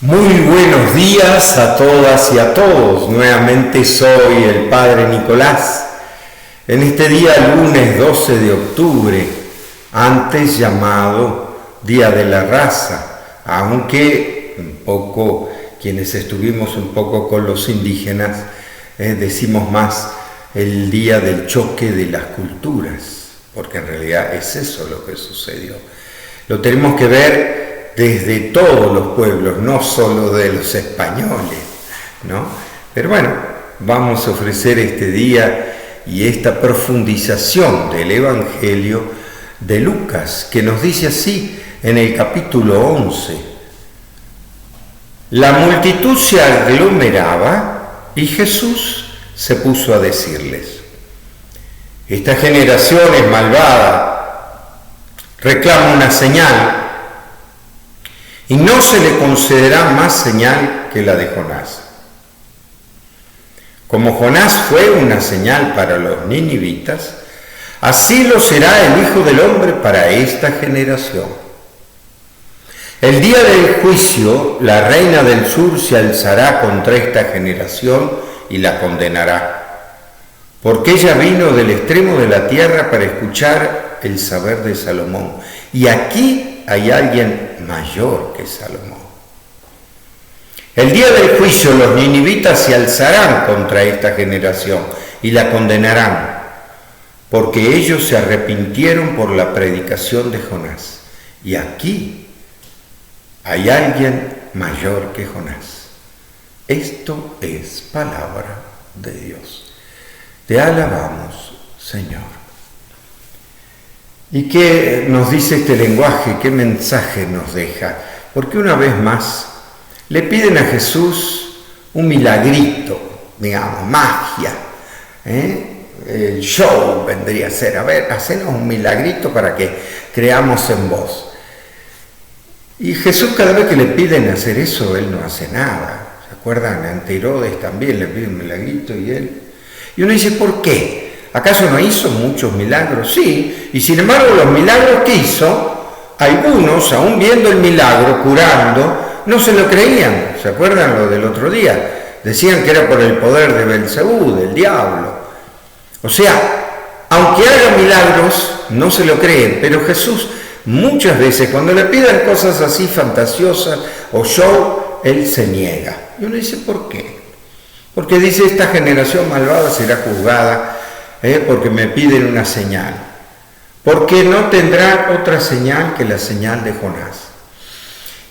Muy buenos días a todas y a todos. Nuevamente soy el Padre Nicolás. En este día, lunes 12 de octubre, antes llamado Día de la Raza, aunque un poco quienes estuvimos un poco con los indígenas, decimos más el Día del Choque de las Culturas, porque en realidad es eso lo que sucedió. Lo tenemos que ver desde todos los pueblos, no solo de los españoles, ¿no? Pero bueno, vamos a ofrecer este día y esta profundización del Evangelio de Lucas, que nos dice así en el capítulo 11. La multitud se aglomeraba y Jesús se puso a decirles: esta generación es malvada, reclama una señal, y no se le concederá más señal que la de Jonás. Como Jonás fue una señal para los ninivitas, así lo será el Hijo del Hombre para esta generación. El día del juicio, la reina del sur se alzará contra esta generación y la condenará, porque ella vino del extremo de la tierra para escuchar el saber de Salomón. Y aquí hay alguien mayor que Salomón. El día del juicio los ninivitas se alzarán contra esta generación y la condenarán, porque ellos se arrepintieron por la predicación de Jonás. Y aquí hay alguien mayor que Jonás. Esto es palabra de Dios. Te alabamos, Señor. ¿Y qué nos dice este lenguaje? ¿Qué mensaje nos deja? Porque una vez más le piden a Jesús un milagrito, digamos, magia. El show vendría a ser, a ver, hacenos un milagrito para que creamos en vos. Y Jesús, cada vez que le piden hacer eso, él no hace nada. ¿Se acuerdan? Ante Herodes también le piden un milagrito y uno dice, ¿por qué? ¿Acaso no hizo muchos milagros? Sí, y sin embargo los milagros que hizo, algunos, aún viendo el milagro, curando, no se lo creían. ¿Se acuerdan lo del otro día? Decían que era por el poder de Belcebú, del diablo. O sea, aunque haga milagros, no se lo creen. Pero Jesús, muchas veces, cuando le piden cosas así fantasiosas o show, él se niega. Y uno dice, ¿por qué? Porque dice, esta generación malvada será juzgada porque me piden una señal, porque no tendrán otra señal que la señal de Jonás.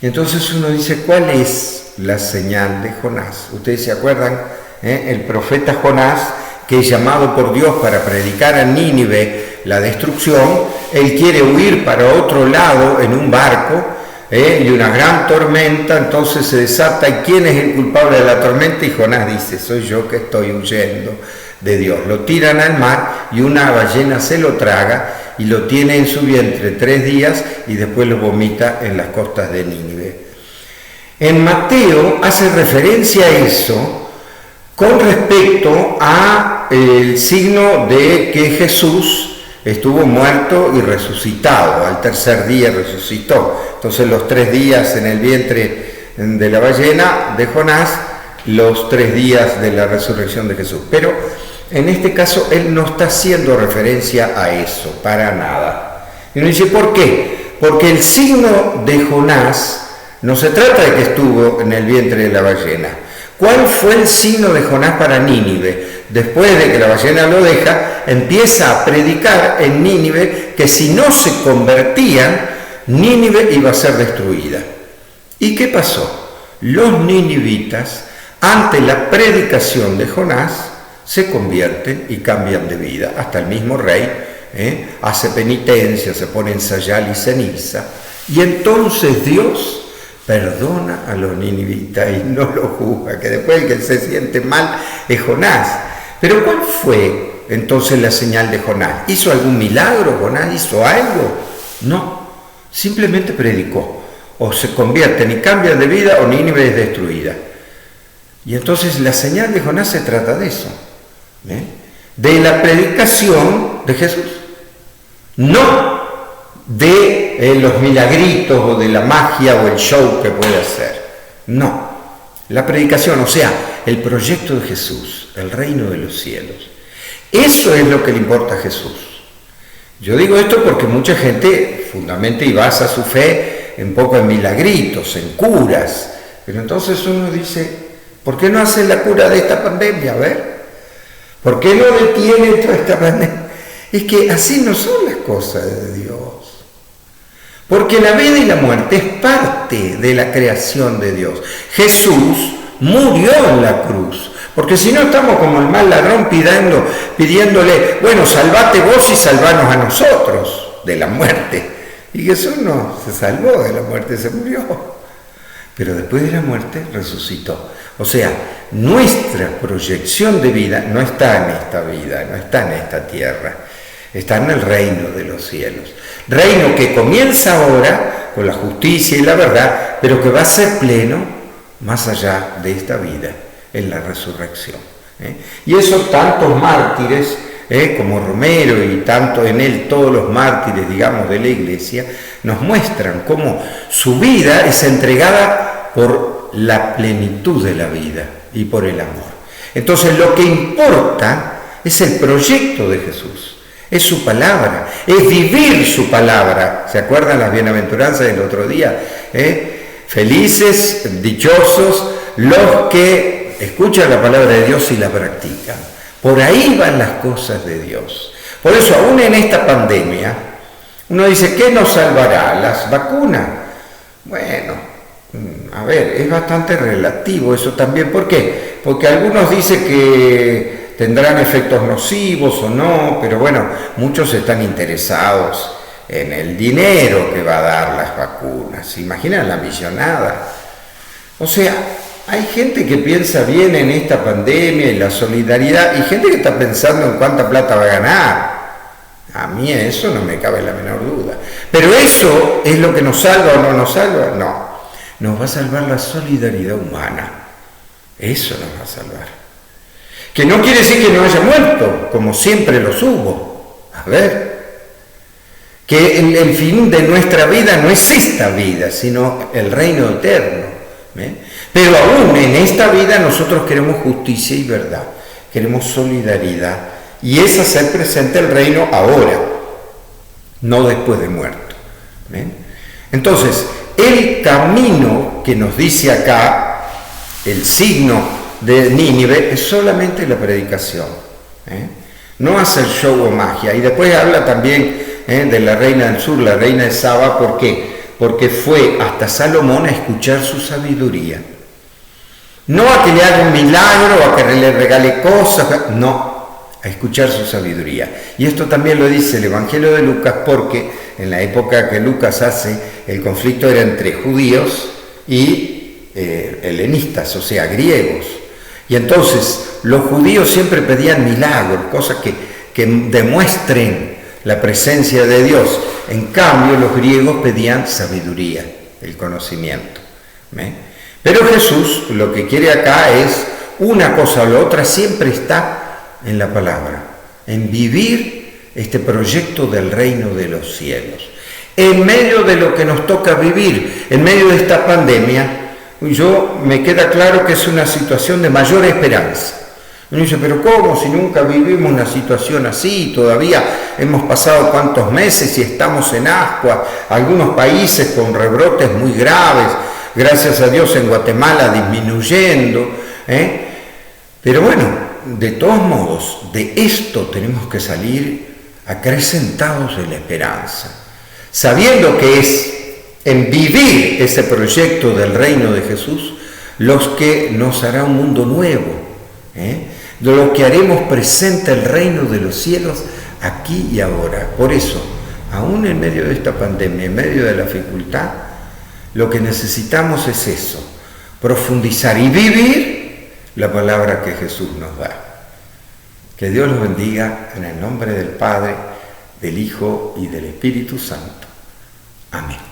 Y entonces uno dice, ¿cuál es la señal de Jonás? Ustedes se acuerdan, el profeta Jonás, que es llamado por Dios para predicar a Nínive la destrucción. Él quiere huir para otro lado en un barco, y una gran tormenta, entonces se desata. ¿Y quién es el culpable de la tormenta? Y Jonás dice, soy yo que estoy huyendo de Dios. Lo tiran al mar y una ballena se lo traga y lo tiene en su vientre 3 días y después lo vomita en las costas de Nínive. En Mateo hace referencia a eso con respecto a el signo de que Jesús estuvo muerto y resucitado. Al tercer día resucitó. Entonces los 3 días en el vientre de la ballena de Jonás, los 3 días de la resurrección de Jesús. Pero en este caso él no está haciendo referencia a eso, para nada. Y uno dice, ¿por qué? Porque el signo de Jonás no se trata de que estuvo en el vientre de la ballena. ¿Cuál fue el signo de Jonás para Nínive? Después de que la ballena lo deja, empieza a predicar en Nínive que si no se convertían, Nínive iba a ser destruida. ¿Y qué pasó? Los ninivitas, ante la predicación de Jonás, se convierten y cambian de vida. Hasta el mismo rey hace penitencia, se pone en sayal y ceniza, y entonces Dios perdona a los ninivitas y no los juzga, que después el que se siente mal es Jonás. Pero ¿cuál fue entonces la señal de Jonás? ¿Hizo algún milagro Jonás? ¿Hizo algo? No, simplemente predicó. O se convierten y cambian de vida o Nínive es destruida. Y entonces la señal de Jonás se trata de eso, de la predicación de Jesús, no de los milagritos o de la magia o el show que puede hacer. No, la predicación, o sea, el proyecto de Jesús, el reino de los cielos. Eso es lo que le importa a Jesús. Yo digo esto porque mucha gente fundamenta y basa su fe un poco en milagritos, en curas. Pero entonces uno dice, ¿por qué no hace la cura de esta pandemia? A ver, ¿por qué no detiene toda esta pandemia? Es que así no son las cosas de Dios. Porque la vida y la muerte es parte de la creación de Dios. Jesús murió en la cruz. Porque si no estamos como el mal ladrón pidiéndole, bueno, salvate vos y salvanos a nosotros de la muerte. Y Jesús no se salvó de la muerte, se murió. Pero después de la muerte resucitó. O sea, nuestra proyección de vida no está en esta vida, no está en esta tierra. Está en el reino de los cielos. Reino que comienza ahora con la justicia y la verdad, pero que va a ser pleno más allá de esta vida, en la resurrección. Y eso tantos mártires, como Romero y tanto en él todos los mártires, digamos, de la iglesia, nos muestran cómo su vida es entregada por la plenitud de la vida y por el amor. Entonces lo que importa es el proyecto de Jesús. Es su palabra, es vivir su palabra. ¿Se acuerdan las bienaventuranzas del otro día? Felices, dichosos, los que escuchan la palabra de Dios y la practican. Por ahí van las cosas de Dios. Por eso, aún en esta pandemia, uno dice, ¿qué nos salvará? ¿Las vacunas? Bueno, a ver, es bastante relativo eso también. ¿Por qué? Porque algunos dicen que tendrán efectos nocivos o no, pero bueno, muchos están interesados en el dinero que va a dar las vacunas. ¿Se imaginan la millonada? O sea, hay gente que piensa bien en esta pandemia y la solidaridad, y gente que está pensando en cuánta plata va a ganar. A mí eso no me cabe la menor duda. Pero eso es lo que nos salva o no nos salva. No, nos va a salvar la solidaridad humana. Eso nos va a salvar. Que no quiere decir que no haya muerto, como siempre los hubo. A ver, que el fin de nuestra vida no es esta vida, sino el reino eterno. Pero aún en esta vida nosotros queremos justicia y verdad, queremos solidaridad, y es hacer presente el reino ahora, no después de muerto. Entonces, el camino que nos dice acá, el signo de Nínive, es solamente la predicación, no hacer show o magia. Y después habla también de la reina del sur, la reina de Saba. ¿Por qué? Porque fue hasta Salomón a escuchar su sabiduría, no a que le haga un milagro, a que le regale cosas, no, a escuchar su sabiduría. Y esto también lo dice el Evangelio de Lucas, porque en la época que Lucas hace, el conflicto era entre judíos y helenistas, o sea, griegos. Y entonces los judíos siempre pedían milagros, cosas que demuestren la presencia de Dios. En cambio, los griegos pedían sabiduría, el conocimiento. Pero Jesús lo que quiere acá es una cosa o la otra, siempre está en la palabra, en vivir este proyecto del reino de los cielos. En medio de lo que nos toca vivir, en medio de esta pandemia, me queda claro que es una situación de mayor esperanza. Uno dice, pero ¿cómo? Si nunca vivimos una situación así, todavía hemos pasado cuántos meses y estamos en ascuas, algunos países con rebrotes muy graves, gracias a Dios en Guatemala disminuyendo, Pero bueno, de todos modos, de esto tenemos que salir acrecentados de la esperanza, sabiendo que es en vivir ese proyecto del reino de Jesús los que nos hará un mundo nuevo, de los que haremos presente el reino de los cielos aquí y ahora. Por eso, aún en medio de esta pandemia, en medio de la dificultad, lo que necesitamos es eso, profundizar y vivir la palabra que Jesús nos da. Que Dios los bendiga en el nombre del Padre, del Hijo y del Espíritu Santo. Amén.